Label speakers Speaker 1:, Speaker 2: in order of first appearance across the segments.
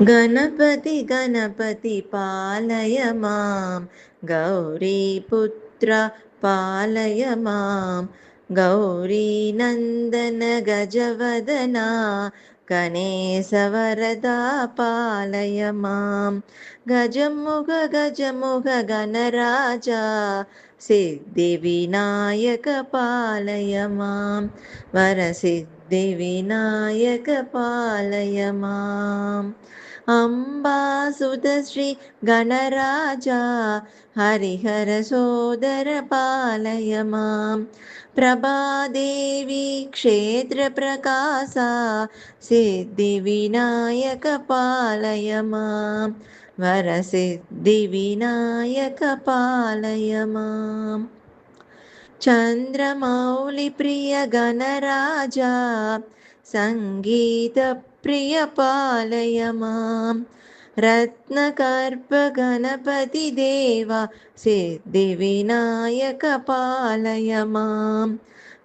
Speaker 1: गणपति गणपति पालय मां गौरीपुत्र पालय मां गौरीनन्दन गजवदना गणेशवरदा पालय मां गजमुख गजमुख गणराजा सिद्धिविनायक पालय मां वरसिद्धिविनायक पालय माम् अम्बासुतश्री गणराजा हरिहर सोदर पालय मां प्रभादेवी क्षेत्रप्रकाशा सिद्धिविनायक पालय मां वरसिद्धिविनायक पालय माम् चन्द्रमौलिप्रिय गणराजा सङ्गीतप्रिय पालय मां रत्नकर्प गणपति देवा सिद्धिविनायक पालय मां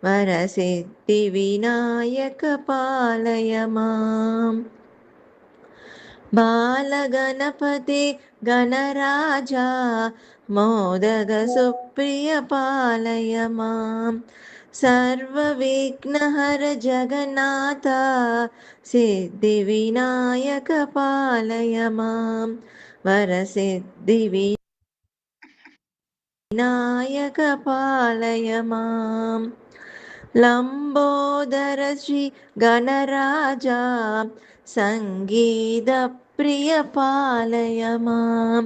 Speaker 1: वरसिद्धिविनायक पालय माम् बालगणपते गणराजा मोदगसुप्रिय पालय मां सर्वविघ्नहर जगन्नाथ सिद्धिविनायक पालय मां वरसिद्धिविनायक पालय माम् लम्बोदर श्री गणराजा सङ्गीतप्रिय पालय मां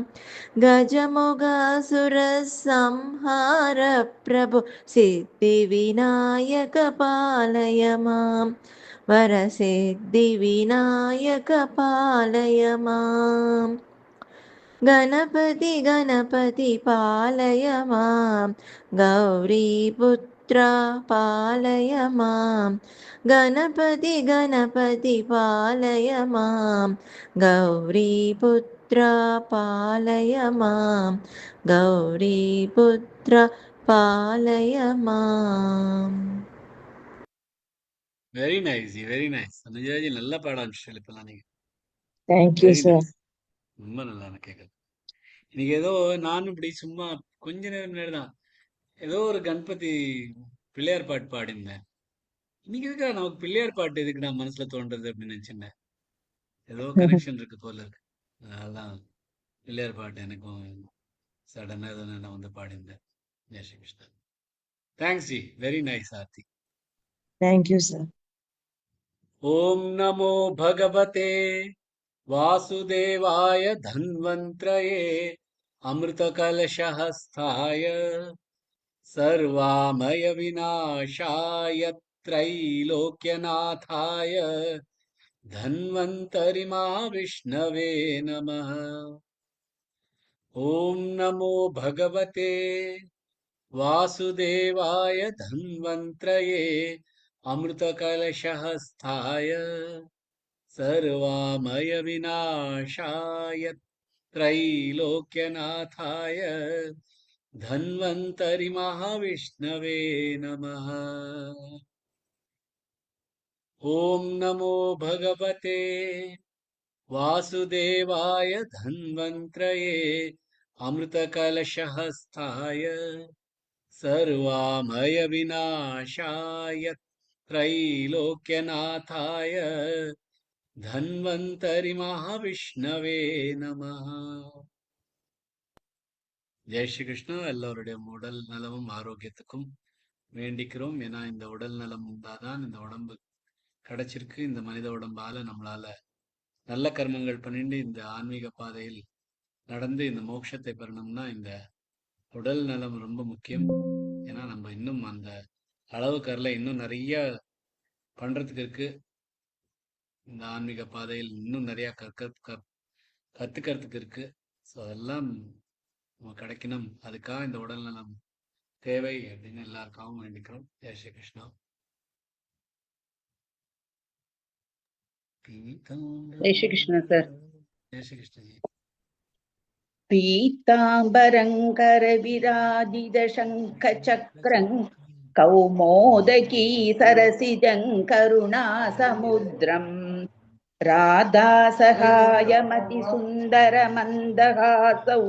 Speaker 1: गजमुगासुरसंहार प्रभु सिद्धिविनायक पालय मां वरसिद्धिविनायक पालय माम् गणपति गणपति पालय मां गौरीपुत्र पालय मां गणपति गणपति पालय मां गौरीपुत्र पालय मां गौरीपुत्र पालय माम्
Speaker 2: வெரி நைஸ் வெரி நைஸ். அனுஜாஜி நல்லா பாட ஆரம்பிச்சிட்டீங்க இப்பெல்லாம் நீங்க.
Speaker 3: Thank you,
Speaker 2: very
Speaker 3: sir.
Speaker 2: Nice. ரொம்ப நல்லா எனக்கு கேட்குது. இன்னைக்கு ஏதோ நானும் இப்படி சும்மா கொஞ்ச நேரம் முன்னாடி தான் ஏதோ ஒரு கணபதி பிள்ளையார் பாட்டு பாடியிருந்தேன். இன்னைக்கு இருக்கா நமக்கு பிள்ளையார் பாட்டு எதுக்கு நான் மனசுல தோன்றது அப்படின்னு நினைச்சேன். ஏதோ கனெக்ஷன் இருக்கு போல இருக்கு. அதனாலதான் பிள்ளையார் பாட்டு எனக்கும் சடனா ஏதோ நான் வந்து பாடியிருந்தேன். Jai Shri Krishna. Thanks ji. Very nice Aarti.
Speaker 3: Thank you, sir.
Speaker 2: ஓம் நமோ பகவதே वासुदेवाय धन्वन्त्रये अमृतकलशहस्ताय सर्वामयविनाशाय त्रैलोक्यनाथाय धन्वन्तरिमाविष्णवे नमः। ॐ नमो भगवते वासुदेवाय धन्वन्त्रये अमृतकलशहस्ताय सर्वामयविनाशाय त्रैलोक्यनाथाय धन्वन्तरिमहाविष्णवे नमः। ॐ नमो भगवते वासुदेवाय धन्वन्त्रये अमृतकलशहस्ताय सर्वामयविनाशाय त्रैलोक्यनाथाय धन्वन्तरिमहाविष्णवे नमः। ஜெய் ஸ்ரீ கிருஷ்ணா. எல்லோருடைய உடல் நலமும் ஆரோக்கியத்துக்கும் வேண்டிக்கிறோம். ஏன்னா இந்த உடல் நலம் இருந்தாதான் இந்த உடம்பு கிடைச்சிருக்கு. இந்த மனித உடம்பால நம்மளால நல்ல கர்மங்கள் பண்ணிட்டு இந்த ஆன்மீக பாதையில் நடந்து இந்த மோட்சத்தை பெறணும்னா இந்த உடல் நலம் ரொம்ப முக்கியம். ஏன்னா நம்ம இன்னும் அந்த அளவுக்கு வரல, இன்னும் நிறைய பண்றதுக்கு இருக்கு. இந்த ஆன்மீக பாதையில் இன்னும் நிறைய கத்துக்கிறதுக்கு இருக்கு. ஸோ அதெல்லாம் நம்ம கிடைக்கணும். அதுக்காக இந்த உடல் நலம் தேவை அப்படின்னு எல்லாருக்காகவும் வேண்டிக்கிறோம். ஜெய் ஸ்ரீ கிருஷ்ணா.
Speaker 4: जय श्री कृष्ण सर।
Speaker 2: ஜெய் ஸ்ரீ கிருஷ்ண ஜி.
Speaker 4: पीताम्बरङ्कर विराजित शङ्खचक्रं कौमोदकी सरसिजं करुणासमुद्रं राधा सहायमतिसुन्दरमन्दहासौ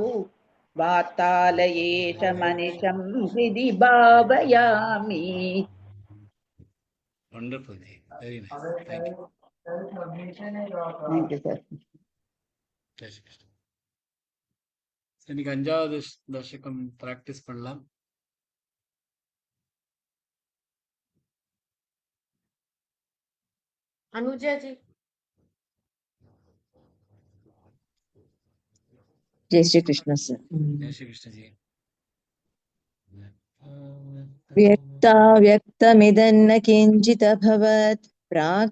Speaker 4: वातालयेश मनिशं हृदि भावयामि.
Speaker 2: Wonderful, Ji. Very nice. Thank you.
Speaker 4: Thank you, sir.
Speaker 2: Jai Shri Krishna. இன்னைக்கு 5வது தசகம் பிராக்டிஸ் பண்ணலாம்.
Speaker 1: Anuja ji
Speaker 3: Jai Shri Krishna, sir.
Speaker 2: Jai Shri Krishna ji.
Speaker 3: व्यक्ताव्यक्तमिदन्न किञ्चिदभवत्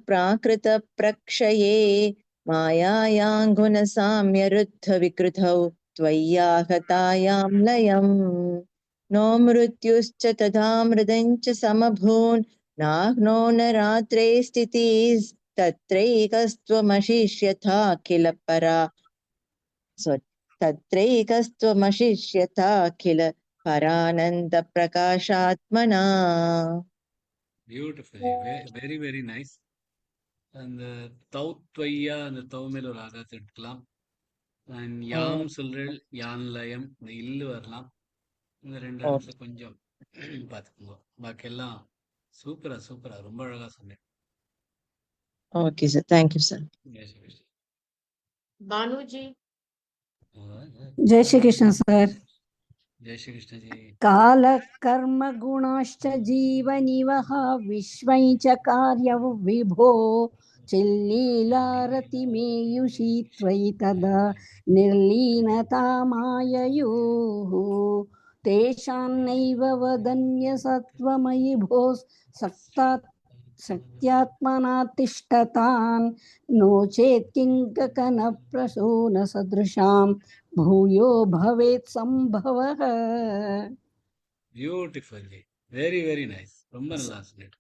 Speaker 3: प्राकृतप्रक्षये मायायाङ्गुनसाम्यरुद्धविकृतौ त्वय्याहतायां लयम् नो मृत्युश्च तथा मृदञ्च समभून् नाह्नो न रात्रे स्थितिस्तत्रैकस्त्वमशिष्यथा किल परा तत्रैकस्त्वमशिष्यथा किल பரானந்த பிரகாஷாத்மனா.
Speaker 2: Beautiful ji. Very very nice. அந்த தௌத்வையா, அந்த தௌ மேல ஒரு ஆகாரத்தை எடுக்கலாம். அண்ட் யாம் சொல்றேன், யான் லயம், இந்த இல்லு வரலாம். இந்த 2 இடத்துல கொஞ்சம் பார்த்துக்கோங்க. பாக்கி எல்லாம் சூப்பரா சூப்பரா ரொம்ப அழகா சொன்னேன்.
Speaker 3: Okay sir, thank you sir.
Speaker 2: Jai Shri Krishna.
Speaker 1: Banu ji
Speaker 5: जय श्री कृष्ण सर.
Speaker 2: जय श्री कृष्ण जी.
Speaker 5: काल कर्म गुणाश्च जीवनिवः विश्वै च कार्यौ विभो चिल्लीलारतिमेयुषी त्वयि तदा निर्लीनतामाययोः तेषां नैव वदन्यसत्त्वमयि भोः सत्यात्मना तिष्ठतान् नो चेत् किङ्ककनप्रसूनसदृशां भूयो भवेत् संभवः.
Speaker 2: Beautiful ji. Very very nice. ரொம்ப நல்லா சொன்னீங்க.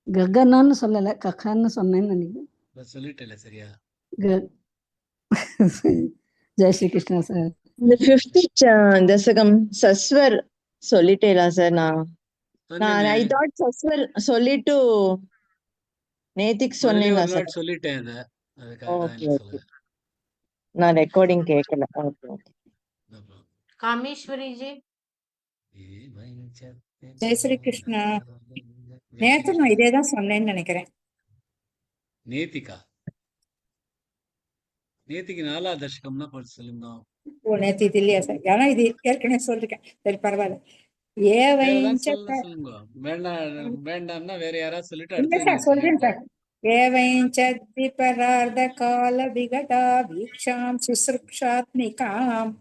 Speaker 5: ககனன்னு சொல்லல, ககன்னு சொன்னேன்னு நினைக்கிறேன்.
Speaker 2: சொல்லிட்டேல சரியா?
Speaker 5: ஜெய் ஸ்ரீ கிருஷ்ணா சார்.
Speaker 3: இந்த 5th தசகம் சஸ்வர் சொல்லிட்டேலா சார்? நான் ஐ தாட் சஸ்வர் சொல்லிட்டு நேத்திக்கு சொன்னேனா சார்?
Speaker 2: சொல்லிட்டேன் அத. அதுக்காக தான்
Speaker 3: ஓகே
Speaker 2: என்ன
Speaker 3: ஓகே,
Speaker 2: சொல்ல.
Speaker 3: நான் ரெக்கார்டிங் கேட்கல. Okay okay.
Speaker 1: कामेश्वरी जी
Speaker 6: ஜெய் ஸ்ரீ கிருஷ்ணா. நேத்து நான் இதே தான் சொன்னேன்னு நினைக்கிறேன்.
Speaker 2: நேத்திக்கு 4வது தசகம்னா கொஞ்சம் சொல்லுங்க.
Speaker 6: ஓ, நேத்து இது இல்லையா சார்? ஆனா இது ஏற்கனவே சொல்லிருக்கேன். சரி பரவாயில்ல.
Speaker 2: சொல்லுங்க. வேண்டாம்னா வேற யாராவது சொல்லிட்டு
Speaker 6: இல்ல
Speaker 2: அடுத்து
Speaker 6: சார் சொல்றேன் சார். ஏவைஞ்சரார்த்த கால விகடா வீக்ஷாம் சுஸ்ருக்ஷாத்மிகாம்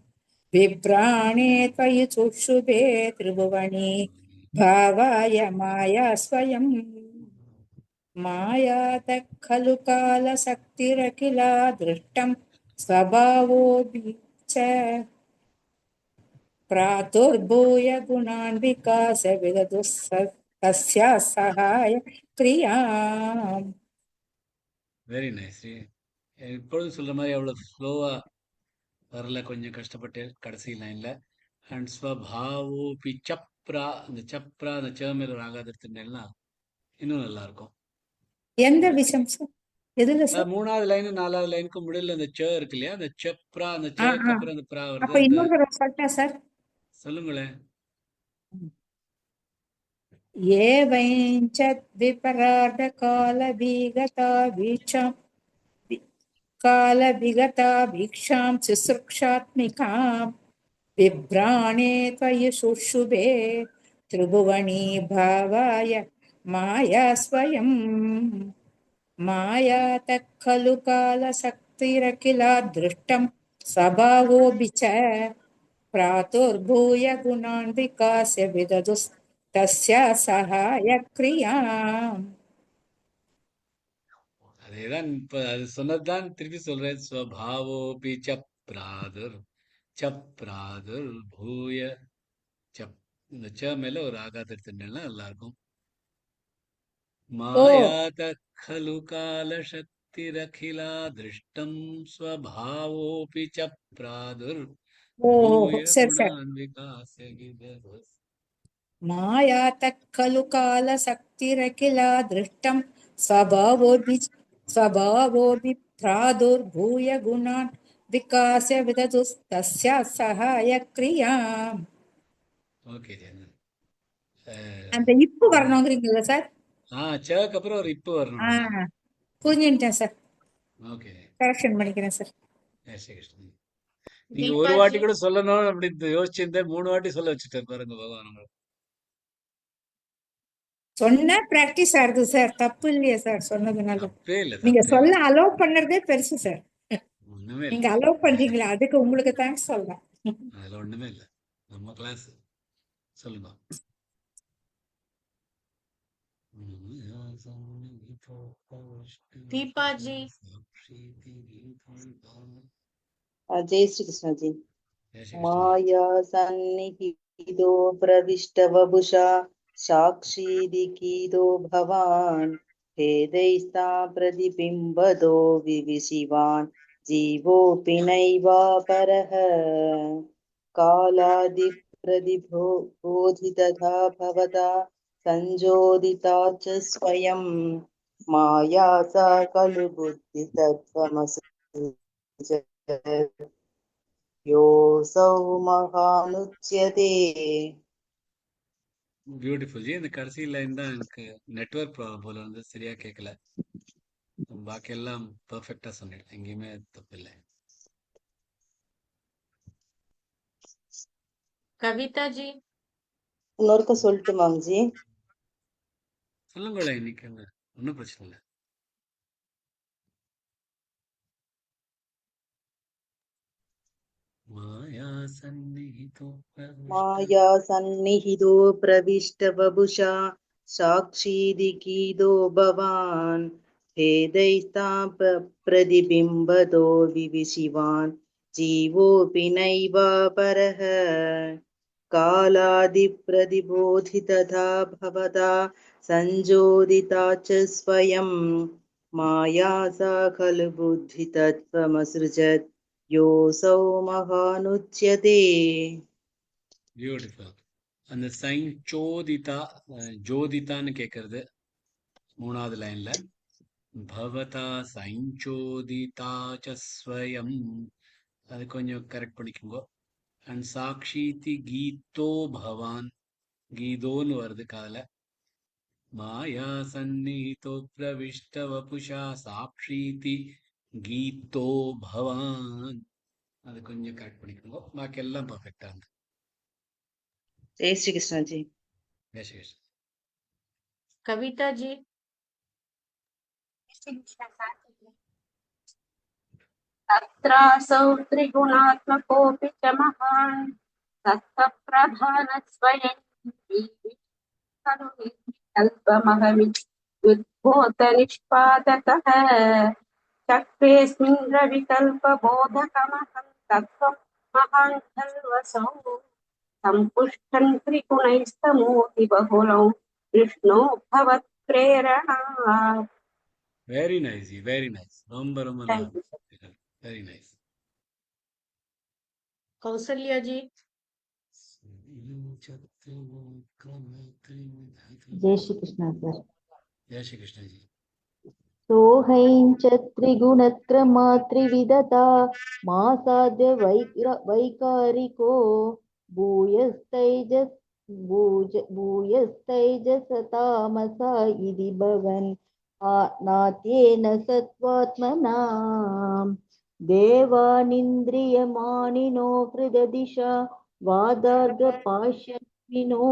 Speaker 6: விப்ராணே त्वयि சுஷுபே திரிபுவனி பாவாய மாயா ஸ்வயம் மாயாத खलु கால சக்திரகிலா திருஷ்டம் ஸ்வபாவோபி ச प्रातुर्भूय गुणान् विकास विदधुः तस्या सहाय क्रियाम्.
Speaker 2: Very nice. இப்பொழுது சொல்ற மாதிரி எவ்வளவு ஸ்லோவா வரல, கொஞ்சம் கஷ்டப்பட்டு கடைசி லைன்ல. அண்ட் ஸ்வபாவோபி சப்ரா, அந்த சப்ரா அந்த சேமேல ராகாத எடுத்துட்டேன்னா இன்னும் நல்லா இருக்கும்.
Speaker 6: எந்த விஷயம் சார்? எதுல சார்?
Speaker 2: 3வது லைன் 4வது லைனுக்கு முடியல அந்த ச இருக்கு இல்லையா, அந்த சப்ரா, அந்த சக்கு அப்புறம் அந்த பிரா
Speaker 6: அப்ப
Speaker 2: வருது.
Speaker 6: இன்னொரு தடவை சொல்லிட்டா சார்?
Speaker 2: சொல்லுங்களேன்.
Speaker 6: ஏவைஞ்ச விபரார்த்த கால விகதா வீக்ஷாம் கால விகதா வீக்ஷாம் சுஸ்ருக்ஷாத்மிகாம் விப்ராணே त्वयि சுஷுபே திரிபுவனி பாவாய மாயா ஸ்வயம் மாயாத खलु கால சக்திரகிலா திருஷ்டம் ஸ்வபாவோபி ச प्रातुर्भूय गुणान् विकास्य विदधुः तस्या सहाय क्रियाम्.
Speaker 2: அதேதான் இப்ப அது சொன்னதுதான் திருப்பி சொல்றேன். ஸ்வபாவோபி சப்ராதுர் சப்ராதுர் பூய சப், இந்த ச மேல ஒரு ஆகாத எடுத்துட்டேன்னா நல்லா இருக்கும். மாயாத खलु கால சக்திரகிலா திருஷ்டம் ஸ்வபாவோபி சப்ராதுர் பூய குணான் விகாஸ்ய விததுஸ்.
Speaker 6: मायातः खलु कालशक्तिरखिला दृष्टं स्वभावोभिप्रादुर्भूय गुणान् विकास्य विदतु तस्या सहाय क्रियाम्.
Speaker 2: ஓகே ஜெயந்தன்.
Speaker 6: அந்த இப்பு வரணுங்கிறீங்களா சார்?
Speaker 2: சேக்கு அப்புறம் ஒரு இப்பு வரணும்.
Speaker 6: புரிஞ்சுட்டேன் சார்.
Speaker 2: ஓகே,
Speaker 6: கரெக்ஷன் பண்ணிக்கிறேன் சார்.
Speaker 2: ஜெய் ஸ்ரீ கிருஷ்ணன். நீங்க ஒரு வாட்டி
Speaker 1: தீபாஜி
Speaker 2: கூட சொல்லணும் அப்படின்னு யோசிச்சிருந்தேன், 3 வாட்டி சொல்ல வச்சுட்டார் பாருங்க பகவான் உங்களை.
Speaker 6: சொன்ன பிராக்டிஸ் ஆகுது சார், தப்பு இல்லையா சார் சொன்னதுனால?
Speaker 2: தப்பே இல்ல,
Speaker 6: நீங்க
Speaker 2: தப்பே
Speaker 6: சொல்ல
Speaker 2: இல்ல,
Speaker 6: அலோவ் பண்ணறதே பெருசு சார்.
Speaker 2: ஒண்ணுமே
Speaker 6: நீங்க
Speaker 2: இல்ல,
Speaker 6: அலோவ் பண்றீங்களா, அதுக்கு உங்களுக்கு தேங்க்ஸ் சொல்லலாம்.
Speaker 2: அதுல ஒண்ணுமே இல்ல. நம்ம கிளாஸ் சொல்லுங்க.
Speaker 1: தீபாஜி
Speaker 3: जय श्री कृष्ण जी।
Speaker 2: ஜெய் ஸ்ரீ கிருஷ்ணன்.
Speaker 3: माया सन्निहितो प्रविष्टवपुषा साक्षीदिकीदो भवान् भेदैस्ता प्रतिबिम्बदो विविशिवान् जीवोऽपि नैवापरः कालादिप्रतिबोधितथा भवता संजोदिता च स्वयं माया सा खलु बुद्धितत्त्वमसृजत् योऽसौ महानुच्यते।
Speaker 2: Beautiful G. இந்த கடைசி லைன் தான் எனக்கு நெட்வொர்க் ப்ராப்ளம் போல வந்து சரியா கேட்கல. பாக்கி எல்லாம் பெர்ஃபெக்டா சொன்னேன், எங்கேயுமே தப்பு இல்லை.
Speaker 1: கவிதாஜி
Speaker 3: இன்னொருக்க சொல்லட்டுமாங்க ஜி?
Speaker 2: சொல்லுங்களேன், இன்னைக்கு ஒன்றும் பிரச்சனை இல்லை. மாயா சந்நிஹிதோ
Speaker 3: माया सन्निहितो प्रविष्टवपुषा साक्षीदिकीदो भवान् भेदैस्ता प्रतिबिम्बदो विविशिवान् जीवोऽपि नैवापरः कालादिप्रतिबोधितथा भवता संजोदिता च स्वयं माया सा खलु बुद्धितत्त्वमसृजत् योऽसौ महानुच्यते।
Speaker 2: பியூட்டிஃபுல். அந்த சைன் சோதிதா, ஜோதிதான்னு கேட்கறது 3வது லைன்ல. பவதா சைஞ்சோதிதா ச ஸ்வயம், அது கொஞ்சம் கரெக்ட் பண்ணிக்கோங்க. அண்ட் சாக்ஷிதி கீதோ பவான், கீதோன்னு வருது காதுல. மாயா சந்நிஹிதோ பிரவிஷ்ட வபுஷா சாக்ஷீதி கீதோ பவான், அது கொஞ்சம் கரெக்ட் பண்ணிக்கோங்க. பாக்கி எல்லாம் பர்ஃபெக்டா இருந்து.
Speaker 3: जय श्री कृष्ण जी।
Speaker 2: ஜெய் ஸ்ரீ கிருஷ்ணன்.
Speaker 1: கவிதாஜி
Speaker 7: तत्रासौ त्रिगुणात्मकोऽपि च महान् तत्प्रधानस्वयं खलु विकल्पमहमिद्युद्भूतनिष्पादतः चक्रेऽस्मिन् रविकल्पबोधकमहं तत्त्वं महान् खल्वसौ सम्पुष्टं त्रिगुणैस्तमोति बहुलौ विष्णो भवत्प्रेरणा.
Speaker 2: Very nice, very nice. ரொம்ப ரொம்ப
Speaker 7: Thank you, sir.
Speaker 2: Very nice.
Speaker 1: கௌசல்யாஜி
Speaker 8: जय श्री कृष्ण सर।
Speaker 2: ஜெய் ஸ்ரீ கிருஷ்ணன் ஜி.
Speaker 8: सोहैञ्च त्रिगुणक्रमात्रिविधता मासाद्य वैकारिको भूयस्तैजसतामसा इति भवन् नात्येन सत्त्वात्मना देवानिन्द्रियमानिनो हृददिशा वादार्गपाश्यन्विनो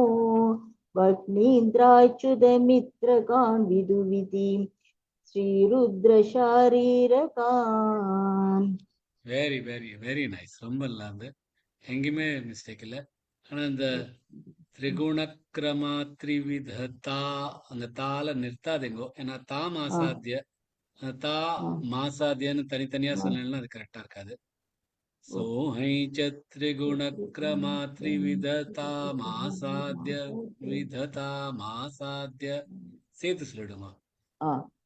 Speaker 8: वह्नीन्द्राच्युतमित्रकान् विदुविधिं ஸ்ரீருத்ரசாரீரகான்.
Speaker 2: Very very very nice. ரொம்ப நல்லா இருந்து, எங்கேயுமே மிஸ்டேக் இல்லை. ஆனா இந்த திரிகுணக்கிரமாத்ரிவிததா அந்த தால நிறுத்தாதீங்கோ. ஏன்னா தா மாசாத்திய, அந்த தா மாசாத்தியன்னு தனித்தனியா சொன்னீங்கன்னா அது கரெக்டா இருக்காது. சோஹைச்ச திரிகுணக்கிரமாத்ரிவிததா மாசாத்திய விததா மாசாத்திய சேர்த்து சொல்லிடுமா.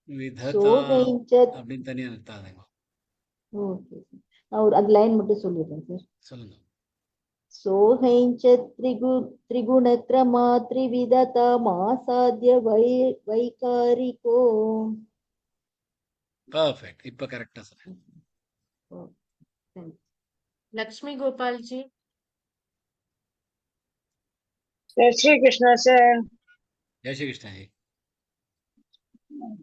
Speaker 2: விததா
Speaker 8: சோகைஞ்ச
Speaker 2: அப்படின்னு தனியா நிறுத்தாதீங்க.
Speaker 8: ஓகே, நான் ஒரு அது லைன் மட்டும் சொல்லிடுறேன் சார்.
Speaker 2: சொல்லுங்க.
Speaker 8: सोहैञ्च त्रिगुणक्रमा त्रिविधतामासाद्य वैकारिको
Speaker 2: பர்ஃபெக்ட். இப்ப கரெக்டா சொன்னேன்.
Speaker 1: लक्ष्मी गोपाल जी,
Speaker 6: जय श्री कृष्ण सर।
Speaker 2: ஜெய் ஸ்ரீ கிருஷ்ணாஜி.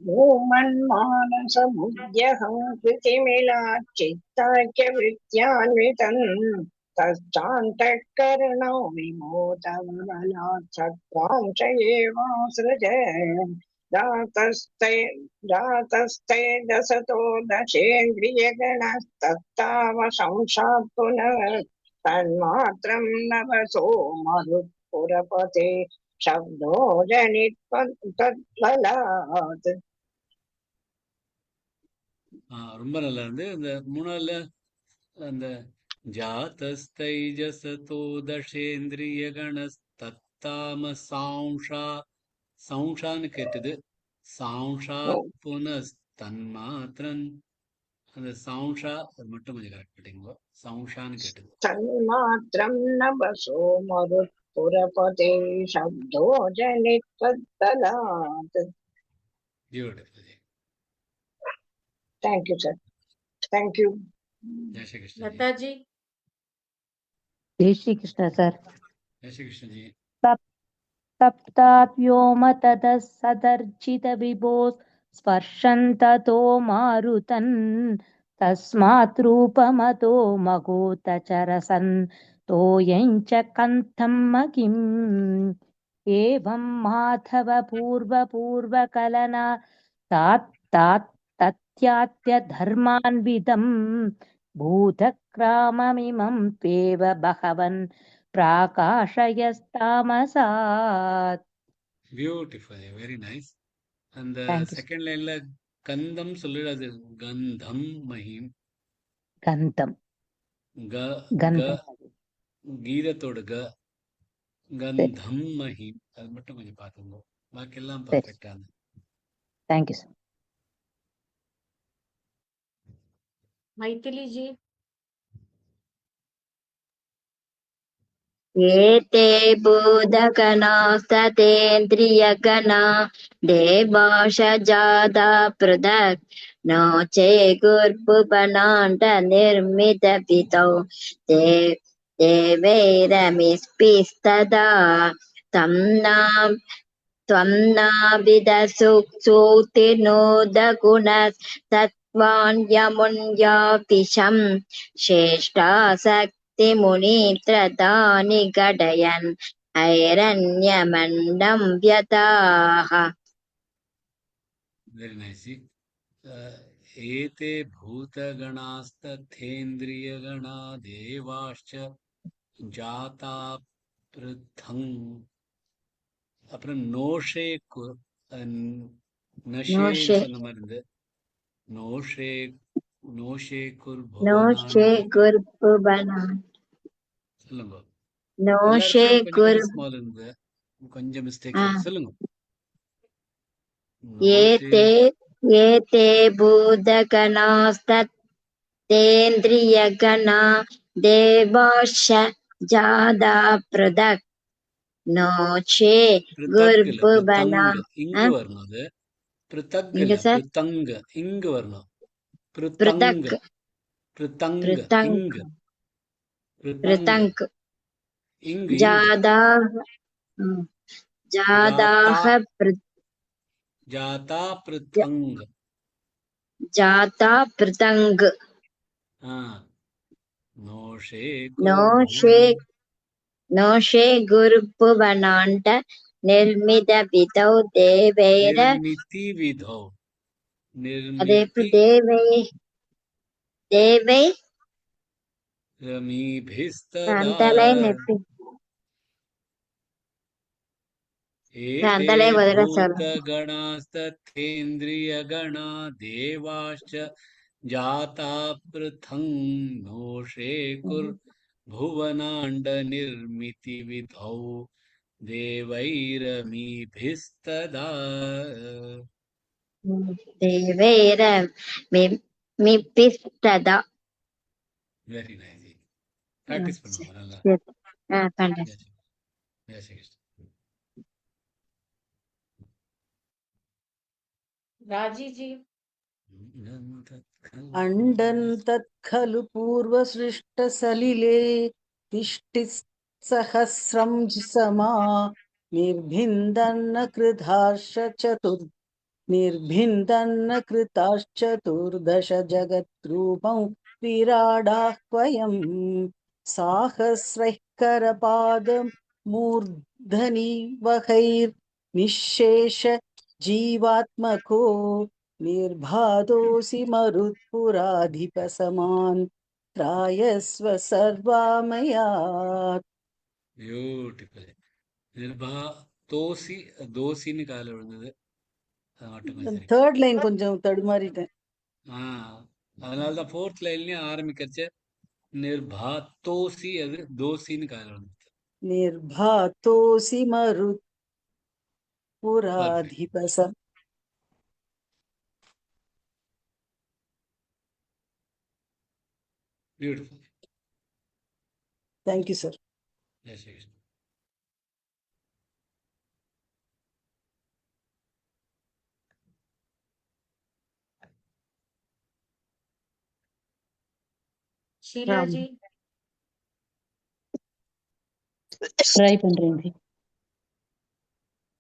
Speaker 6: भूमन्मानसमुद्यहं कृतिमिलाच्चित्ताख्यवृत्त्यान्वितन् तच्चान्तःकरणो विमोदमबलात् सत्त्वांश एवासृज जातस्तेजसतो दशेन्द्रियगणस्तत्तावशंसात् पुनः तन्मात्रं नभसो मरुत्पुरपते शब्दो जनित्वत्बलात्।
Speaker 2: ரொம்ப நல்லா இருந்து. இந்த மூணால அந்த ஜாதஸ்தைஜசதோ தசேந்திரிய கணஸ்தத்தாமசாம்ஷா சம்ஷான்னு கேட்டது. சாம்ஷாத் புனஸ் தன்மாத்திரன் அந்த சாம்ஷா அது மட்டும் கொஞ்சம் கரெக்ட் பண்ணிங்க. சம்ஷான்னு கேட்டது.
Speaker 6: तन्मात्रं नभसो मरुत्पुरपते शब्दो जनित्वत्बलात्।
Speaker 2: Beautiful.
Speaker 6: Thank you, sir. Thank you.
Speaker 2: ஜெய் ஸ்ரீ கிருஷ்ணஜி.
Speaker 1: लता जी,
Speaker 8: जय श्री कृष्ण सर।
Speaker 2: ஜெய் ஸ்ரீ கிருஷ்ணஜி.
Speaker 9: सप्तात् व्योमततः सदर्चितविभोः स्पर्शन्ततो मारुतन् तस्मात् रूपमतो मगोतचरसन् तोयं च कन्थं मगिम् एवं माधव पूर्वकलना तत्यात्यधर्मान्वितं भूतक्राममिमं त्वेव बहवन् प्राकाशयस्तामसात्.
Speaker 2: பியூட்டிஃபுல். Very nice. அந்த
Speaker 9: Thank you.
Speaker 2: செகண்ட் லைன்ல கந்தம் சொல்லு, அது கந்தம் மஹிம்.
Speaker 9: கந்தம்
Speaker 2: க
Speaker 9: கந்தம்
Speaker 2: கீதத்தோட கந்தம் மஹிம் அது மட்டும் கொஞ்சம் பார்த்துங்க. பாக்கி எல்லாம் பர்ஃபெக்டா இருந்து.
Speaker 9: Thank you sir.
Speaker 1: मैथिली जी,
Speaker 10: एते बोधगणास्ततेन्द्रियगणा देवांशजाता पृथक् नो चेगुर्भुवनाण्डनिर्मितपितौ देवैरमिस्पिस्तदा तं त्वन्नाभिदसुक्सुतिनोदगुणसत्त्वान्यमुन्यापिशं श्रेष्ठासक्तिमुनित्रतानि घटयन् हैरण्यमण्डं व्यताः.
Speaker 2: Very nice. ஏதே பூதகணாஸ்தேந்திரியகணா தேவாश्च ஜாதா பிருத்தங். அப்புறம் நோஷே நஷே சொன்ன மாதிரி இருந்து நோஷே நோஷே
Speaker 10: குர்புவனா
Speaker 2: சொல்லுங்க.
Speaker 10: நோஷே குர்
Speaker 2: ஸ்மால் இருந்து கொஞ்சம் மிஸ்டேக் சொல்லுங்க.
Speaker 10: ஏதே பூதகணாஸ்தேந்திரியகணா தேவாश्च ஜாதா பிருதக் நோச்சே குர்புவனா.
Speaker 2: இங்கு வரணும். அது பிருத்தக் இல்ல, பிருத்தங்க இங்கு வரணும்.
Speaker 10: பிருத்தக்
Speaker 2: பிருத்தங்க
Speaker 10: பிருத்தங்க்
Speaker 2: இங்கு
Speaker 10: ஜாதாக
Speaker 2: ஜாதா பிருத்தங்க
Speaker 10: ஜாதா பிருத்தங்க் நோஷே குருபுவனாண்ட நிர்மித விதௌ தேவைர அதே தேவை
Speaker 2: ரமீபிஸ்ததா ஏதே பூதகணாஸ்தேந்திரியகணா தேவாश्च ஜாதா பிருத்தங் நோஷே குர் புவனாண்ட நிர்மிதி விதௌ தேவைரமீபிஸ்ததா
Speaker 10: தேவைரமிபிஸ்ததா.
Speaker 2: Very nice. பிராக்டிஸ் பண்ணுங்க நல்லா.
Speaker 10: பண்றேன்.
Speaker 2: ஜெய் ஸ்ரீ ஜெய் ஸ்ரீ கிருஷ்ணா.
Speaker 1: राजी जी
Speaker 3: अण्डन् तत्खलु पूर्वसृष्टसलिले तिष्ठिः सहस्रं समा निर्भिन्दन्न कृताश्चतुर्दश जगद्रूपं विराडाह्वयम् साहस्रैः करपादमूर्धनि वहैर्निःशेष जीवात्मको निर्बाधोऽसि मरुत्पुराधिपसमान् त्रायस्व सर्वामयात्.
Speaker 2: பியூட்டிஃபுல். நிர்பா தோசி தோசின்னு கால விழுந்தது. அது மட்டும் கொஞ்சம் சரி.
Speaker 3: தேர்ட் லைன் கொஞ்சம் தடுமாறிட்டேன்.
Speaker 2: அதனாலதான் ஃபோர்த் லைன்லயும் ஆரம்பிக்கிறச்ச நிர்பாத்தோசி அது தோசின்னு கால விழுந்தது.
Speaker 3: निर्भातोऽसि मरुत्पुराधिपसम्.
Speaker 2: Beautiful.
Speaker 3: Thank you, sir.
Speaker 2: Jai Shri Krishna.
Speaker 1: Sheela
Speaker 9: Ram
Speaker 1: ji
Speaker 9: try பண்றேன் ஜி.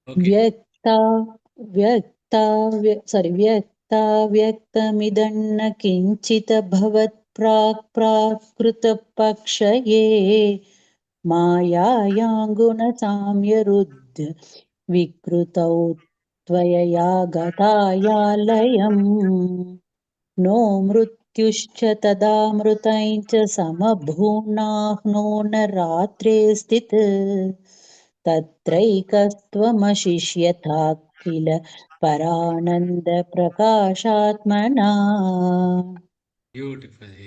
Speaker 2: ஓகே.
Speaker 9: व्यक्ता व्यक्ता व्यक्ता व्यक्तमिदन्न किञ्चित् भवत् प्राक्कृतपक्षये मायायाङ्गुणसाम्यरुद्ध विकृतौ त्वयया गतायालयम् नो मृत्युश्च तदा मृतं च समभून्नाह्नो न रात्रे स्थित् तत्रैकस्त्वमशिष्यथा किल परानन्दप्रकाशात्मना.
Speaker 2: பியூட்டிஃபுல்.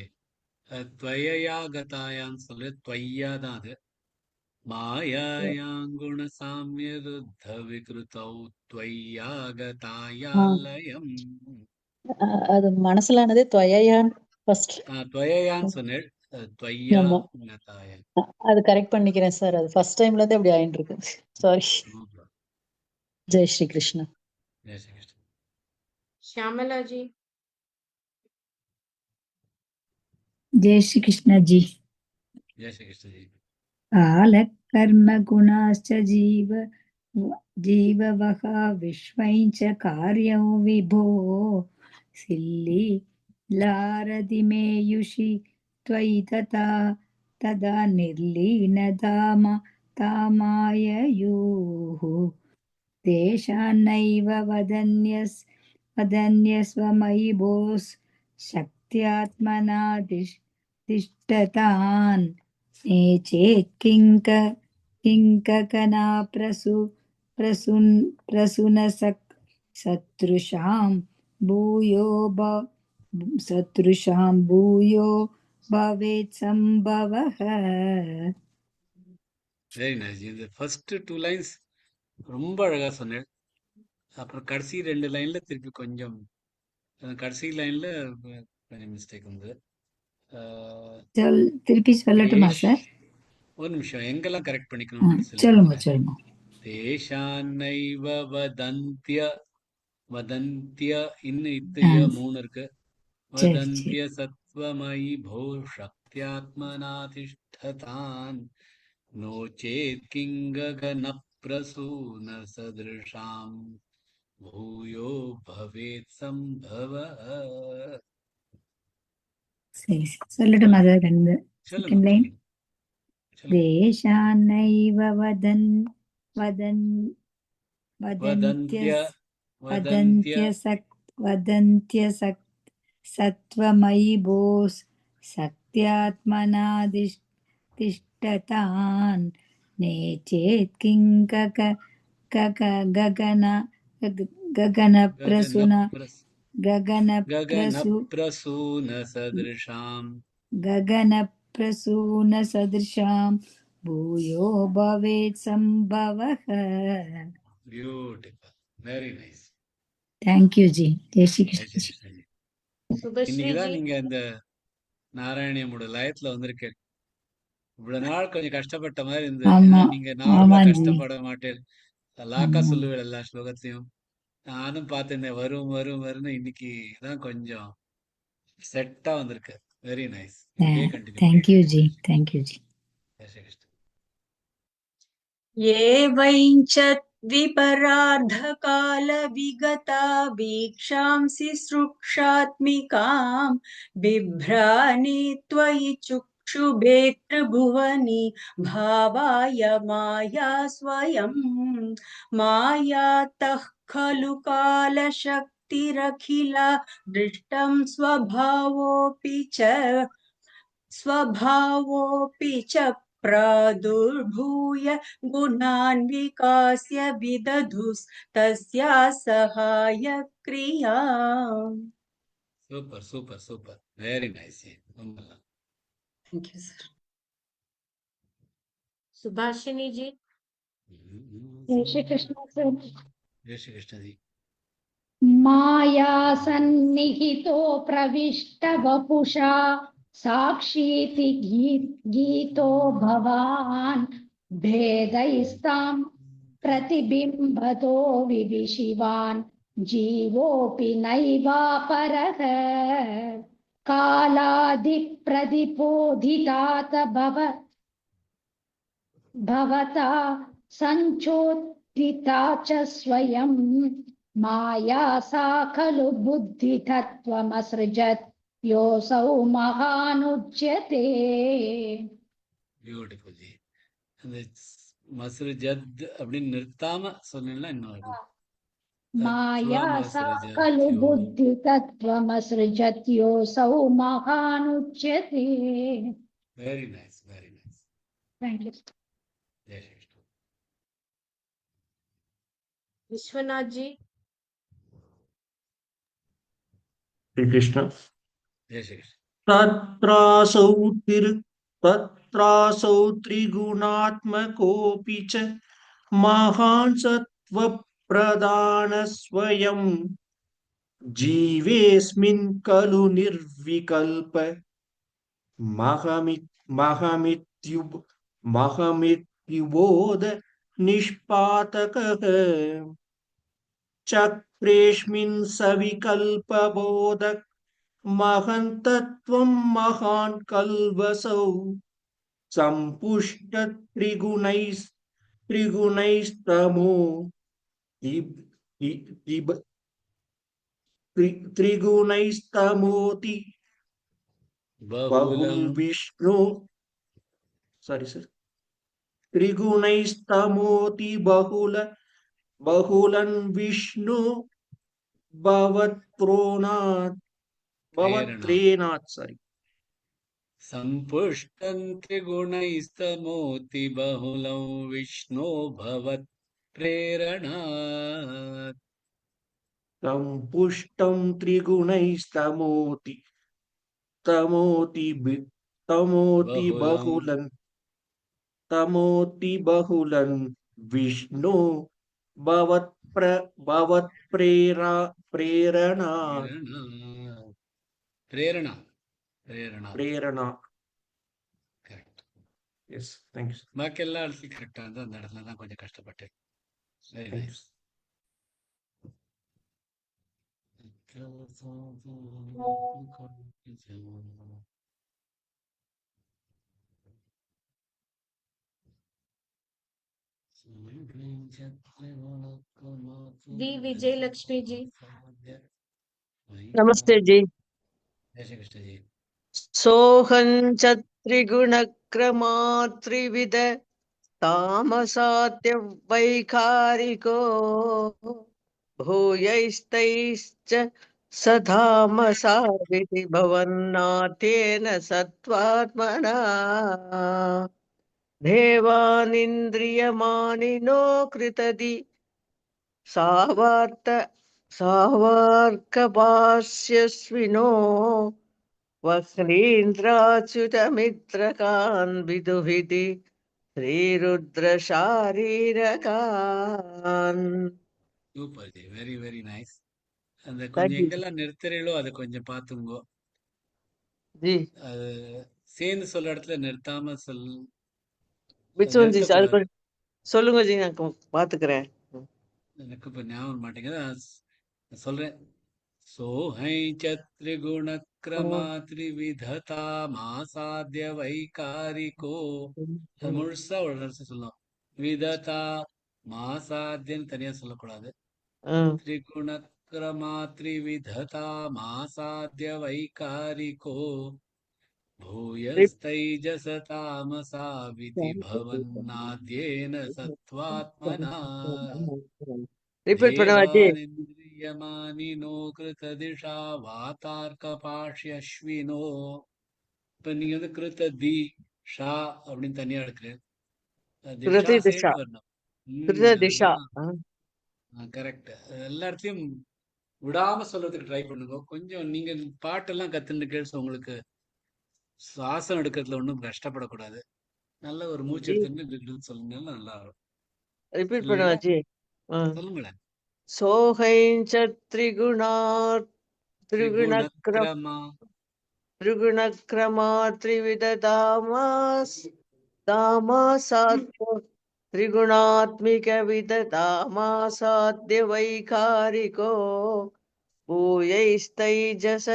Speaker 2: துவயயா கதாயான்னு சொல்லு. துவையா தான் அது. மாயாயாங்குண சாமியருத்த விக்ருதௌ துவையா கதாயாலயம்.
Speaker 9: அது மனசுலானதே துவயான் ஃபர்ஸ்ட்.
Speaker 2: துவயான்னு சொன்னேன். துவையா
Speaker 9: ஆமா,
Speaker 2: கதாயா.
Speaker 9: அது கரெக்ட் பண்ணிக்கிறேன் சார். அது ஃபர்ஸ்ட் டைம்ல இருந்து அப்படி ஆயிட்டு இருக்கு. சாரி. ஜெய் ஸ்ரீ கிருஷ்ணா.
Speaker 2: ஜெய் ஸ்ரீ கிருஷ்ணா.
Speaker 1: श्यामला जी
Speaker 6: जय श्री कृष्ण जी।
Speaker 2: ஜெய் ஸ்ரீ கிருஷ்ண ஜி.
Speaker 6: काल कर्म गुणाश्च जीववः विश्वं च कार्यं विभो सिल्ली लारदिमेयुषि त्वयि तदा निर्लीनतामाययुः देशान्नैव वदन्यस्वमयि भोस् शक्त्यात्मना तिष्ठतान् चेत् किङ्ककना सदृशां भूयो भवेत् सम्भवः.
Speaker 2: Very nice. இந்த ஃபர்ஸ்ட் 2 லைன்ஸ் ரொம்ப அழகா சொன்னேன். அப்புறம் கடைசி 2 லைன்ல திருப்பி கொஞ்சம் கடைசி லைன்ல கொஞ்சம் மிஸ்டேக் வந்து.
Speaker 6: திருப்பி சொல்லட்டுமா சார்?
Speaker 2: ஒரு நிமிஷம், எங்கெல்லாம் கரெக்ட் பண்ணிக்கணும்
Speaker 6: சொல்லுங்க.
Speaker 2: தேசான்னைவ வதந்திய இன்னும் இத்தைய 3 இருக்கு. வதந்திய சத்வமயி போ சக்தியாத்மனாதிஷ்டதான் நோ சேத் கிங்ககன பிரசூன சதிருஷாம் பூயோ பவேத் சம்பவ.
Speaker 6: சரி சொல்லட்டுமா சார்? Second line. தேசான்னைவ वदन्त्य सत्त्वमयि भोस् शक्त्यात्मनादिष्ठतान् नेचेत् गगनप्रसून सदृशां भूयो भवेत् सम्भवः.
Speaker 2: Beautiful. Very nice.
Speaker 6: Thank you जी. जय श्री कृष्ण जी.
Speaker 1: सुभश्री
Speaker 2: இன்னைக்குதான்
Speaker 1: जी
Speaker 2: நீங்க இந்த நாராயணியமோட லயத்துல வந்திருக்கேன். இவ்வளவு நாள் கொஞ்சம் கஷ்டப்பட்ட மாதிரி இருந்தது. ஏன்னா
Speaker 6: ஆமா
Speaker 2: நீங்க நார்மலா
Speaker 6: ஆமாஞ்சி
Speaker 2: கஷ்டப்பட மாட்டேன் லாக்கா
Speaker 6: ஆமா
Speaker 2: சொல்லுவேன் எல்லா ஸ்லோகத்தையும். நானும் பார்த்திருந்தேன் வரும் வரும் வரும்னு. இன்னைக்கு தான் கொஞ்சம் செட்டா வந்திருக்கு. Very nice. இப்படியே கண்டினியூ பண்ணுங்க.
Speaker 6: தேங்க்யூ ஜி
Speaker 2: ஜெய் ஸ்ரீ கிருஷ்ணா.
Speaker 11: एवञ्च द्विपरार्धकालविगता वीक्षांसि सृक्षात्मिकां बिभ्राणि त्वयि चुक्षुभे त्रिभुवनि भावाय माया स्वयं मायातः खलु कालशक्तिरखिला दृष्टं स्वभावोऽपि च प्रादुर्भूय गुणान् विकास्य विदधुस्तस्या सहायक्रिया
Speaker 2: super super super. Very nice. ரொம்ப நல்லா.
Speaker 11: Thank you sir
Speaker 1: Subhashini ji.
Speaker 5: जय श्री कृष्ण सर।
Speaker 2: जय श्री कृष्ण जी।
Speaker 5: माया सन्निहितो प्रविष्ट वपुषा साक्षीति गीतो भवान् भेदैस्तां प्रतिबिम्बतो विविशिवान् जीवोऽपि नैवापरः कालादिप्रतिपोधितात भवता सञ्चोत्थिता च स्वयं माया सा खलु बुद्धितत्त्वमसृजत् योऽसौ महानुज्यते।
Speaker 2: Beautiful G. அந்த மஸ்ரு ஜத் அப்படின்னு நிறுத்தாம சொன்னீங்கன்னா இன்னும் இருக்கும்.
Speaker 5: माया सा खलु बुद्धितत्त्वमसृजत् योऽसौ महानुज्यते।
Speaker 2: Very nice very nice.
Speaker 5: Thank you.
Speaker 2: ஜெய் ஸ்ரீ கிருஷ்ணா.
Speaker 1: विश्वनाथ जी।
Speaker 12: श्री कृष्ण।
Speaker 2: जय श्री कृष्ण।
Speaker 12: तत्रासौ त्रिगुणात्मकोऽपि च महान् सत्त्वप्रधानः स्वयं जीवेऽस्मिन् खलु निर्विकल्प महमित्युबोध निष्पातकः चक्रेऽस्मिन् सविकल्पबोधक महन्तत्वं महान् कल्वसौ सम्पुष्ट त्रिगुणैस्तमो त्रिगुणैस्तमोति बहुलविष्णु त्रिगुणैस्तमोति बहुलं विष्णु भवत्रेणात्
Speaker 2: सम्पुष्टं त्रिगुणैस्तमोति बहुलं विष्णो भवत् प्रेरणात्।
Speaker 12: सम्पुष्टं त्रिगुणैस्तमोति तमोति बहुलं विष्णु प्रेरणा।
Speaker 2: கரெக்ட்.
Speaker 12: S thank you.
Speaker 2: பாக்கி எல்லா இடத்துலையும் கரெக்டா இருந்தா அந்த இடத்துல தான் கொஞ்சம் கஷ்டப்பட்டேன். Very nice.
Speaker 1: V Vijay Lakshmi ji.
Speaker 13: नमस्ते जी।
Speaker 2: जय श्री कृष्ण जी।
Speaker 13: सोऽहं च त्रिगुणक्रमात्रिविध तामसात्य वैखारिको भूयैस्तैश्च सधामसाविति भवन्नाथेन सत्त्वात्मना देवानिन्द्रियमानिनो कृतदि सावार्कभाष्यस्विनो वक्रीन्द्राच्युतमित्रकान् विदुहिति श्रीरुद्रशारीरकान्.
Speaker 2: Super ji. Very very nice. அந்த கொஞ்சம் எங்கெல்லாம் நிறுத்துறீங்களோ அதை கொஞ்சம் பார்த்துங்கோ.
Speaker 13: ஜி
Speaker 2: அது சேர்ந்து சொல்ற இடத்துல நிறுத்தாம
Speaker 13: விச் ஒன் ஜி? அது
Speaker 2: நிறுத்தக்கூடாது.
Speaker 13: கொஞ்சம் சொல்லுங்க ஜி, நான் பாத்துக்கிறேன்.
Speaker 2: எனக்கு இப்ப ஞாபகம் மாட்டேங்குது. நான் சொல்றேன். सोहै च त्रिगुणक्रमा त्रिविधता मासाद्य वैकारिको. அது முழுசா ஒரு வருஷம் சொல்லலாம். விததா மாசாத்தியன்னு தனியா சொல்லக்கூடாது. त्रिगुणक्रमा त्रिविधता मासाद्य वैकारिको भूयस्तैजसतामसा विधिभवन्नाद्येन सत्त्वात्मना
Speaker 13: ரிப்பீட் பண்ணுவா ஜி.
Speaker 2: தேவானிந்திரியமானினோ கிருததிஷா வாதார்கபாஷ்யஸ்வினோ. இப்ப நீங்க வந்து கிருத தி ஷா அப்படின்னு தனியா எடுக்கிறேன். திஷா சேர்த்து வரணும்.
Speaker 13: திஷா
Speaker 2: கரெக்ட். எல்லா இடத்துலயும் விடாம சொல்றதுக்கு ட்ரை பண்ணுங்க. கொஞ்சம் நீங்க பாட்டெல்லாம் கத்துட்டு கேள்ஸ் உங்களுக்கு சுவாசம் எடுக்கிறதுல ஒன்றும் கஷ்டப்படக்கூடாது. நல்ல ஒரு மூச்சு எடுத்துட்டு சொல்லுங்க, நல்லா இருக்கும்.
Speaker 13: ரிப்பீட் பண்ணுவா ஜி.
Speaker 2: சொல்லுங்களேன்.
Speaker 13: சோஹைஞ்ச திரிகுணக்ரமா திரிவிததாமாசாத்ய त्रिगुणात्मिक विदतामासाद्य वैकारिको भूयैस्तैजस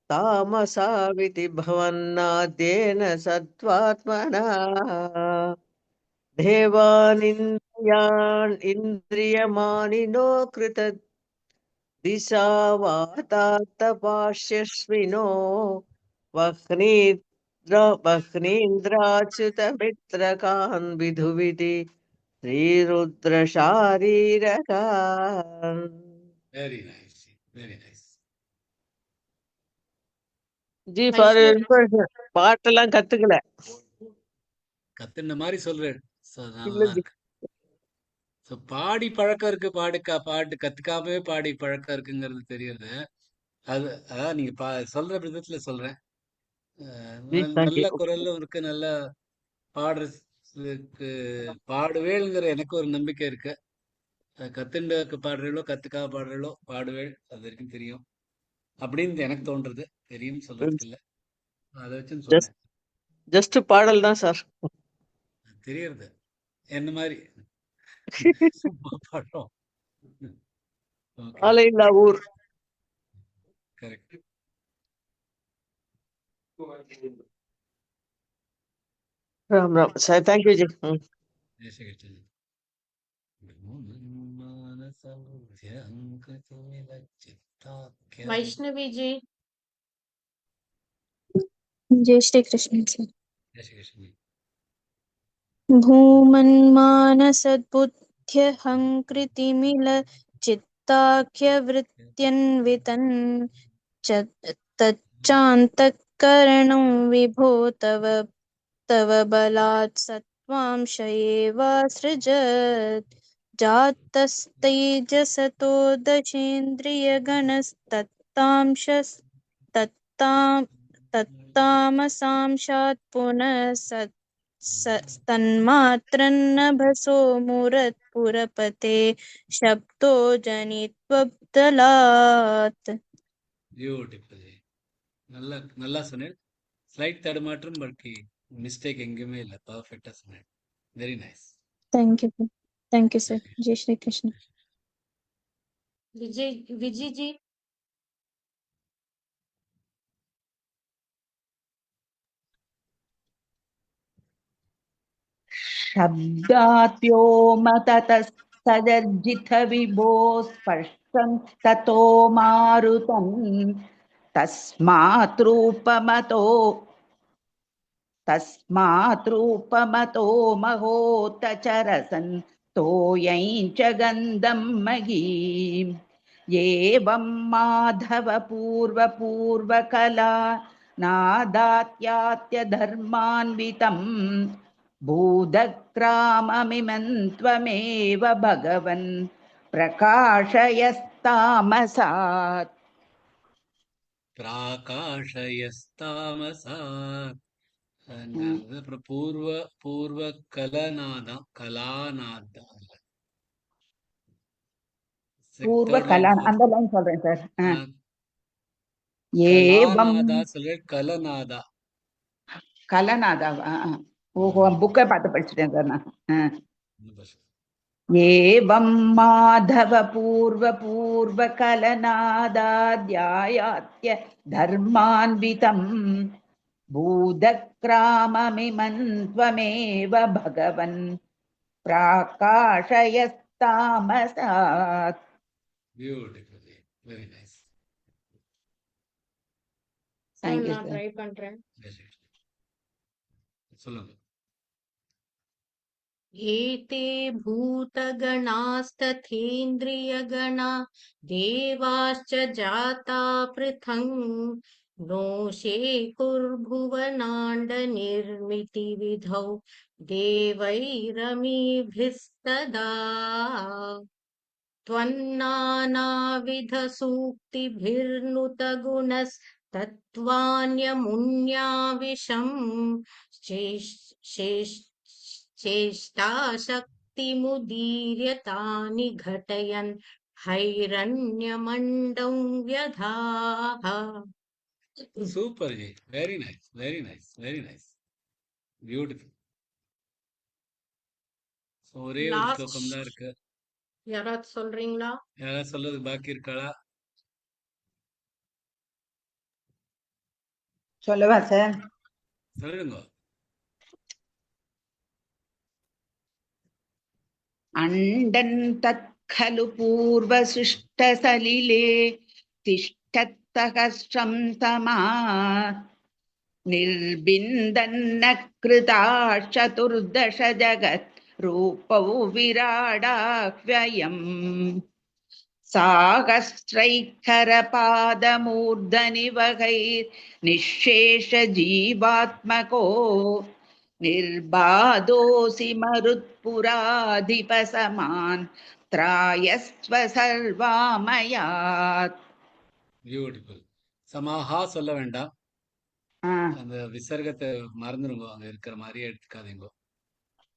Speaker 13: तामसा विति भवन्नाद्येन सत्त्वात्मना देवानिन्द्रियान् इन्द्रियमानिनो कृत दिशा वातात्तपाश्यस्विनो वह्नीन्द्राच्युतमित्रकान् विधुविधि श्रीरुद्रशारीरकान्.
Speaker 2: Very nice. Very nice.
Speaker 13: G பாட்டெல்லாம் கத்துக்கல.
Speaker 2: கத்துன மாதிரி சொல்றேன். நல்லா இருக்கு. பாடி பழக்கம் இருக்கு. பாட்டு கத்துக்காமவே பாடி பழக்கம் இருக்குங்கிறது தெரியுது. அதான் நீங்க சொல்ற விதத்துல சொல்றேன். நல்ல குரலும் இருக்கு. நல்ல பாடுறதுக்கு பாடுவேள்ங்கிற எனக்கு ஒரு நம்பிக்கை இருக்கு. கத்துண்டு பாடுறீங்களோ கத்துக்காக பாடுறீங்களோ பாடுவேள், அது வரைக்கும் தெரியும் அப்படின்னு எனக்கு தோன்றது. தெரியும் சொல்றதுக்கு இல்ல, அதை வச்சு சொல்றேன்.
Speaker 13: ஜஸ்ட் பாடல் தான் சார்
Speaker 2: தெரியறது. என்ன மாதிரி சும்மா பாடுறோம்.
Speaker 13: ஆலையில்லா ஊர்.
Speaker 2: Correct.
Speaker 13: Ram Ram sir, thank you ji.
Speaker 1: Vaishnavi ji.
Speaker 14: जय श्री कृष्ण सर।
Speaker 2: जय श्री कृष्ण।
Speaker 14: भूमन्मानसद्बुद्ध्यहङ्कृतिमिल चित्ताख्यवृत्त्यन्वितन् तच्चान्तःकरणं विभो तव बलात् सत्त्वांश एवासृजत् जातस्तैजसतो दशेन्द्रियगणस्तत्तामसांशात् पुनः तन्मात्रन्नभसो मुरत्पुरपते शब्दो जनित्वब्दलात्.
Speaker 2: பியூட்டிஃபுல். நல்லா சொன்னேன். ஸ்லைட் தடுமாற்றம், பட் மிஸ்டேக் எங்கேயுமே இல்லை. பர்ஃபெக்டா சொன்னேன். Very nice.
Speaker 14: थैंक यू सर. जय श्री कृष्ण.
Speaker 1: विजय जी।
Speaker 4: शब्दात्योम ततस्तदर्जित विभो स्पर्शं ततो मारुतं तस्मात् रूपमतो महोतचरसन् तोयं च गन्धं महीम् एवं माधव पूर्वकला नादात्यात्यधर्मान्वितं भूदग्राममिमं त्वमेव भगवन् प्रकाशयस्तामसात्.
Speaker 2: பிராகாஷயஸ்தாமசாத். அப்புறம் பூர்வ கலாநாதம்.
Speaker 4: பூர்வ கலா அந்த லைன் சொல்றேன் சார்.
Speaker 2: கலாநாதா சொல்றேன். கலநாதா
Speaker 4: கலநாதாவா ஓஹோ புக்கை பார்த்து படிச்சுட்டேன் சார் நான்
Speaker 2: ஒண்ணும் பிரச்சனை.
Speaker 4: ஏவம் மாதவ பூர்வ பூர்வ கலநாதாத்யாயாத்ய தர்மான்விதம் பூதக்ராமமிமன் த்வமேவ பகவன் பிராகாஷயஸ்தாமசாத்.
Speaker 2: Beautifully. Very nice.
Speaker 4: தேங்க்யூ
Speaker 1: நான்
Speaker 4: சார்.
Speaker 1: ட்ரை பண்றேன்.
Speaker 2: சொல்லுங்க.
Speaker 1: ஏதே பூதகணாஸ்ததேந்திரியகணா தேவாश्च ஜாதா ப்ருதங் நோஷே குர்புவனாண்ட நிர்மிதி விதௌ தேவைரமிபிஸ்ததா त्वन्नानाविधसूक्तिभिर्नुतगुणस्तत्त्वान्यमुन्याविशम् चेष्टाशक्तिमुदीर्यतानि घटयन् हैरण्यमण्डं व्यधाः.
Speaker 2: Super ji. Very nice. Very nice. Very nice. Beautiful. So ஒரே ஒரு
Speaker 1: லாஸ்ட்
Speaker 2: ஸ்லோகம் தான் இருக்கு.
Speaker 1: யாராவது சொல்றீங்களா?
Speaker 2: யாராவது சொல்றதுக்கு பாக்கி இருக்காளா?
Speaker 4: சொல்லவா சார்?
Speaker 2: சொல்லுங்க.
Speaker 4: அண்டன் தத்கலு பூர்வசிஷ்டசலிலே திஷ்டத்தகஸ்ரம் தமா निर्बिन्दन्न कृताश्चतुर्दश जगत् रूपौ विराडाह्वयम् साहस्रैखरपादमूर्धनिवहैर्निःशेषजीवात्मको निर्बाधोऽसि मरुत्पुराधिपसमान् त्रायस्व सर्वामयात्.
Speaker 2: பியூட்டிஃபுல். சமாஹா சொல்ல வேண்டாம். அந்த விசர்க்கத்தை மறந்துருங்க. அங்க இருக்கிற மாதிரியே எடுத்துக்காதீங்க.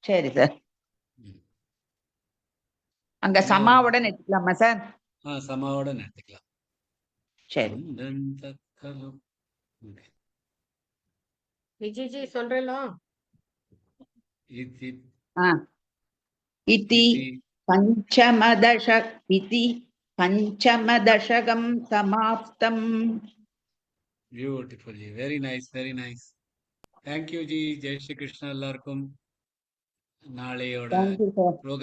Speaker 4: சரி சார்.
Speaker 2: ம்.
Speaker 4: அங்க
Speaker 2: இன்னும்
Speaker 4: சமாவுடன் எடுத்துக்கலாமா சார்?
Speaker 2: சமாவோட எடுத்துக்கலாம்.
Speaker 4: சரி.
Speaker 2: அண்டன் தத்கலு. Okay.
Speaker 1: விஜய்ஜி சொல்றீங்களா?
Speaker 2: இதி
Speaker 4: इति पञ्चमदशकं समाप्तम्.
Speaker 2: Beautiful ji. Very nice. Very nice. Thank you ji. ஜெய் ஸ்ரீ கிருஷ்ணா எல்லாருக்கும். நாளையோட
Speaker 4: Thank you, sir.
Speaker 2: ப்ரோக்ராம்